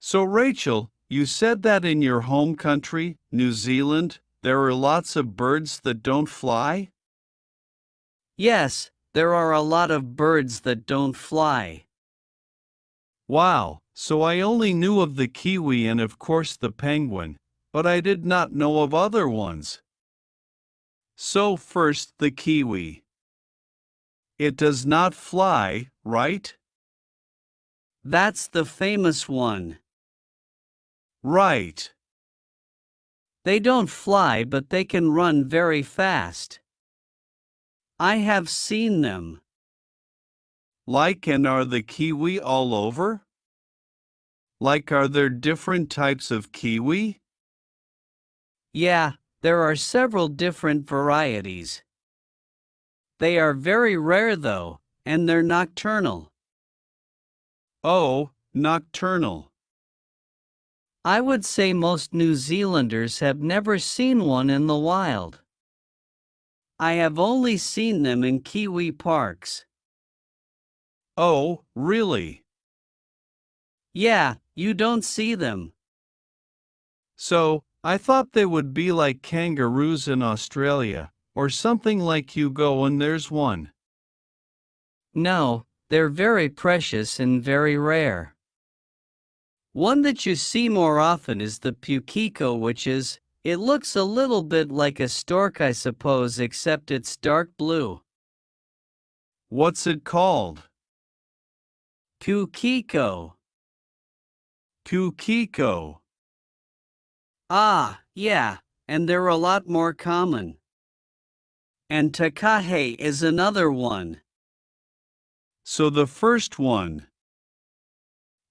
So Rachel, you said that in your home country, New Zealand, there are lots of birds that don't fly? Yes, there are a lot of birds that don't fly. Wow, so I only knew of the kiwi and of course the penguin, but I did not know of other ones. So first the kiwi. It does not fly, right? That's the famous one. Right. They don't fly, but they can run very fast. I have seen them. Like, and are the kiwi all over? Like, are there different types of kiwi? Yeah, there are several different varieties. They are very rare though, and they're nocturnal. Oh, nocturnal. I would say most New Zealanders have never seen one in the wild. I have only seen them in kiwi parks. Oh, really? Yeah, you don't see them. So, I thought they would be like kangaroos in Australia, or something like you go and there's one. No, they're very precious and very rare. One that you see more often is the pukico, it looks a little bit like a stork, I suppose, except it's dark blue. What's it called? Pukico. Pukiko. Ah, yeah, and they're a lot more common. And takahe is another one. So the first one.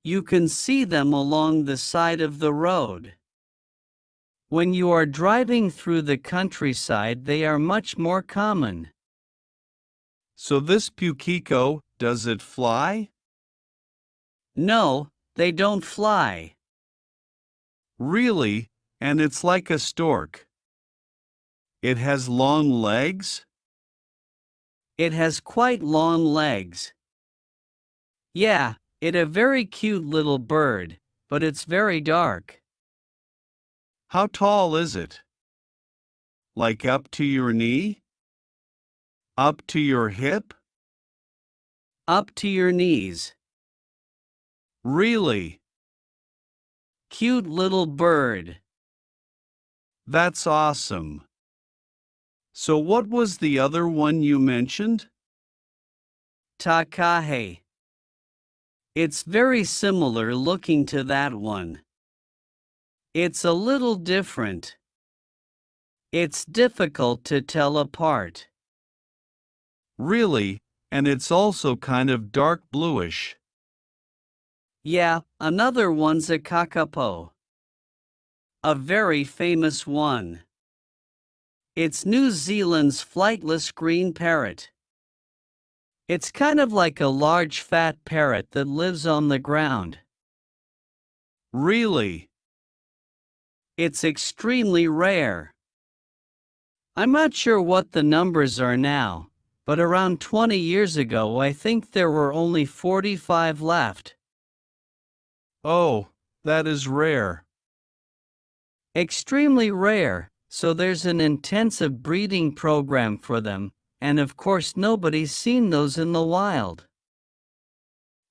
You can see them along the side of the road. When you are driving through the countryside, they are much more common. So this pukiko, does it fly? No, they don't fly. Really? And it's like a stork. It has long legs? It has quite long legs. Yeah, it's a very cute little bird, but it's very dark. How tall is it? Like up to your knee? Up to your hip? Up to your knees. Really? Cute little bird. That's awesome. So what was the other one you mentioned? Takahe. It's very similar looking to that one. It's a little different. It's difficult to tell apart. Really, and it's also kind of dark bluish. Yeah, another one's a kakapo. A very famous one. It's New Zealand's flightless green parrot. It's kind of like a large fat parrot that lives on the ground. Really? It's extremely rare. I'm not sure what the numbers are now, but around 20 years ago I think there were only 45 left. Oh, that is rare. Extremely rare, so there's an intensive breeding program for them, and of course nobody's seen those in the wild.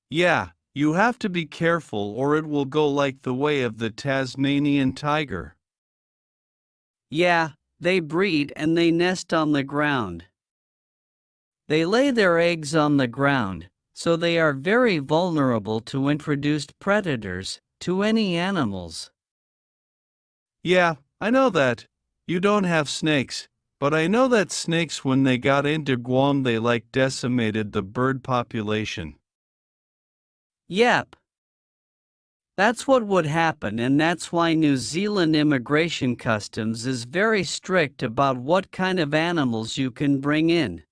Yeah, you have to be careful or it will go like the way of the Tasmanian tiger. Yeah, they breed and they nest on the ground. They lay their eggs on the ground, so they are very vulnerable to introduced predators, to any animals. Yeah, I know that. You don't have snakes, but I know that snakes when they got into Guam they like decimated the bird population. Yep. That's what would happen, and that's why New Zealand immigration customs is very strict about what kind of animals you can bring in.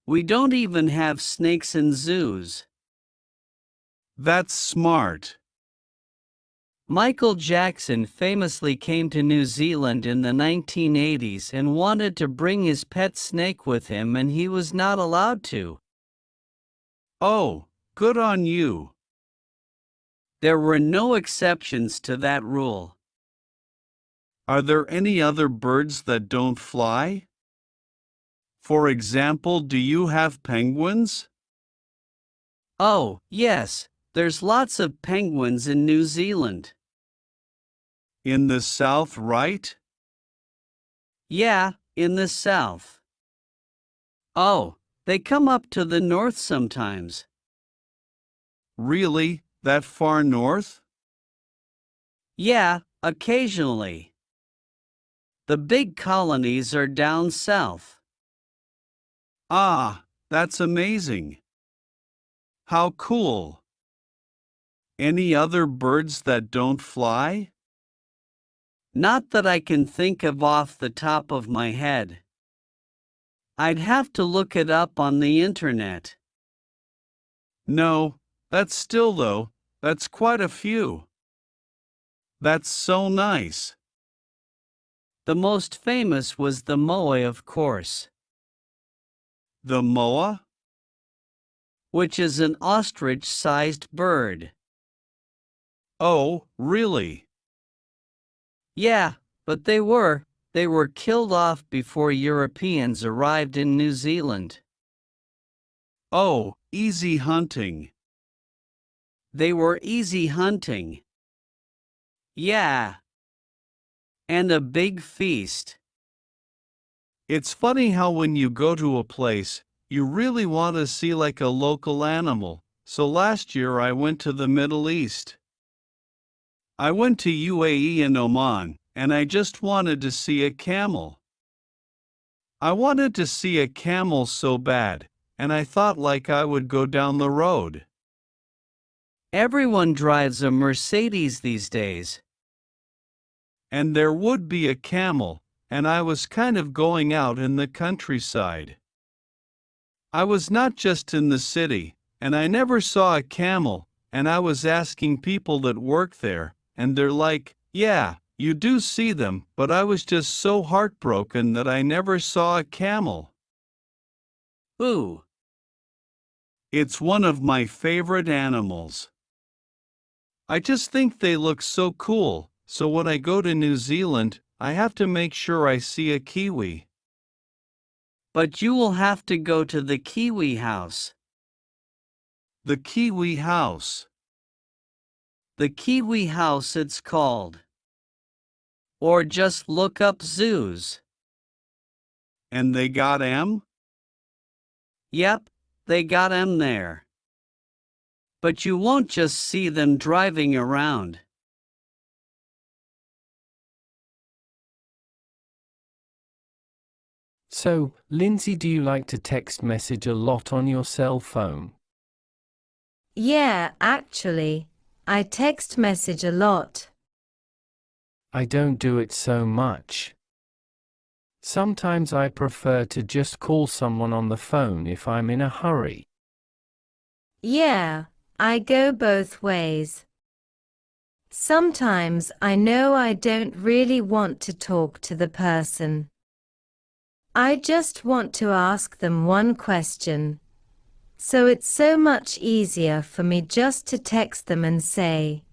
We don't even have snakes in zoos. That's smart. Michael Jackson famously came to New Zealand in the 1980s and wanted to bring his pet snake with him, and he was not allowed to. Oh, good on you. There were no exceptions to that rule. Are there any other birds that don't fly? For example, do you have penguins? Oh, yes, there's lots of penguins in New Zealand. In the south, right? Yeah, in the south. Oh, they come up to the north sometimes. Really? That far north? Yeah, occasionally. The big colonies are down south. Ah, that's amazing. How cool. Any other birds that don't fly? Not that I can think of off the top of my head. I'd have to look it up on the internet. No, that's that's quite a few. That's so nice. The most famous was the moa, of course, The moa? which is an ostrich-sized bird. Oh, really? Yeah, but they were killed off before Europeans arrived in New Zealand. Oh, easy hunting. They were easy hunting. Yeah. And a big feast. It's funny how when you go to a place, you really want to see like a local animal. So last year I went to the Middle East. I went to UAE and Oman, and I just wanted to see a camel. I wanted to see a camel so bad, and I thought like I would go down the road. Everyone drives a Mercedes these days. And there would be a camel, and I was kind of going out in the countryside. I was not just in the city, and I never saw a camel, and I was asking people that work there, and they're like, yeah, you do see them, but I was just so heartbroken that I never saw a camel. Ooh. It's one of my favorite animals. I just think they look so cool, so when I go to New Zealand, I have to make sure I see a kiwi. But you will have to go to the Kiwi house. The kiwi house. The Kiwi house it's called. Or just look up zoos. And they got 'em? Yep, they got 'em there. But you won't just see them driving around. So, Lindsay, do you like to text message a lot on your cell phone? Yeah, actually, I text message a lot. I don't do it so much. Sometimes I prefer to just call someone on the phone if I'm in a hurry. Yeah, I go both ways. Sometimes I know I don't really want to talk to the person. I just want to ask them one question. So it's so much easier for me just to text them and say,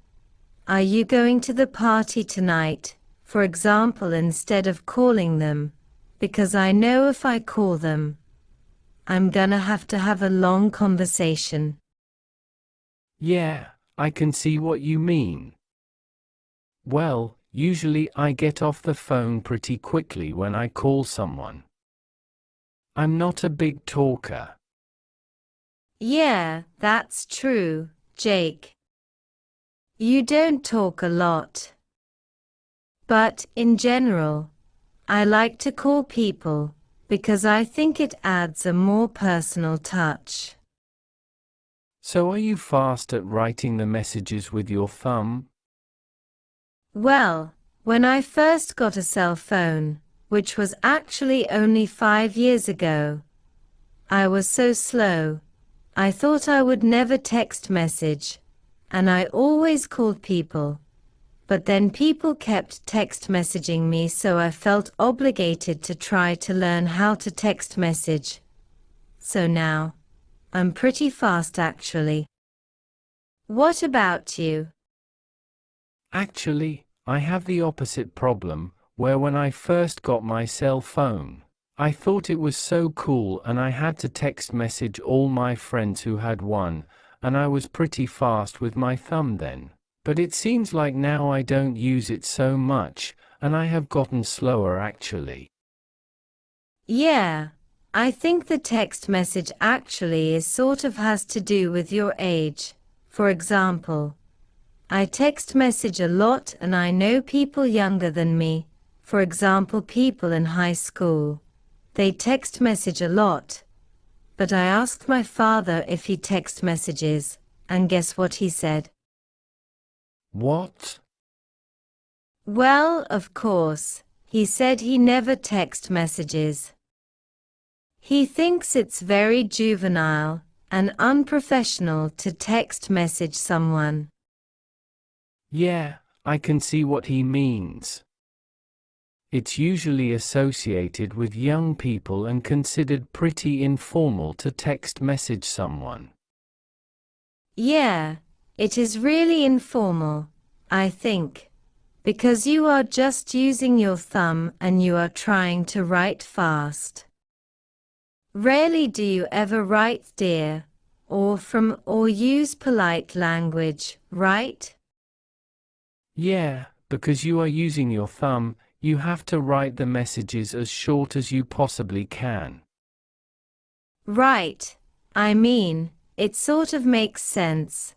"Are you going to the party tonight?" for example, instead of calling them, because I know if I call them, I'm gonna have to have a long conversation. Yeah, I can see what you mean. Well, usually I get off the phone pretty quickly when I call someone. I'm not a big talker. Yeah, that's true, Jake. You don't talk a lot. But, in general, I like to call people, because I think it adds a more personal touch. So are you fast at writing the messages with your thumb? Well, when I first got a cell phone, which was actually only 5 years ago, I was so slow. I thought I would never text message, and I always called people. But then people kept text messaging me, so I felt obligated to try to learn how to text message. So now, I'm pretty fast actually. What about you? Actually, I have the opposite problem, where when I first got my cell phone, I thought it was so cool and I had to text message all my friends who had one, and I was pretty fast with my thumb then. But it seems like now I don't use it so much, and I have gotten slower actually. Yeah, I think the text message actually is sort of has to do with your age. For example, I text message a lot and I know people younger than me, for example people in high school. They text message a lot. But I asked my father if he text messages, and guess what he said? What? Well, of course, he said he never text messages. He thinks it's very juvenile and unprofessional to text message someone. Yeah, I can see what he means. It's usually associated with young people and considered pretty informal to text message someone. Yeah, it is really informal, I think, because you are just using your thumb and you are trying to write fast. Rarely do you ever write dear, or from, or use polite language, right? Yeah, because you are using your thumb, you have to write the messages as short as you possibly can. Right. I mean, it sort of makes sense.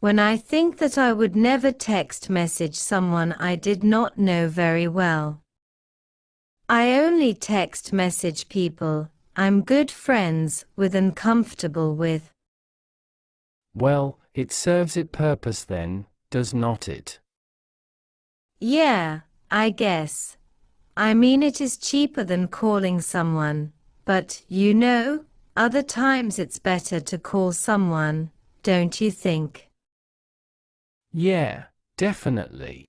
When I think that I would never text message someone I did not know very well. I only text message people I'm good friends with and comfortable with. Well, it serves its purpose then, does not it? Yeah, I guess. I mean it is cheaper than calling someone, but, you know, other times it's better to call someone, don't you think? Yeah, definitely.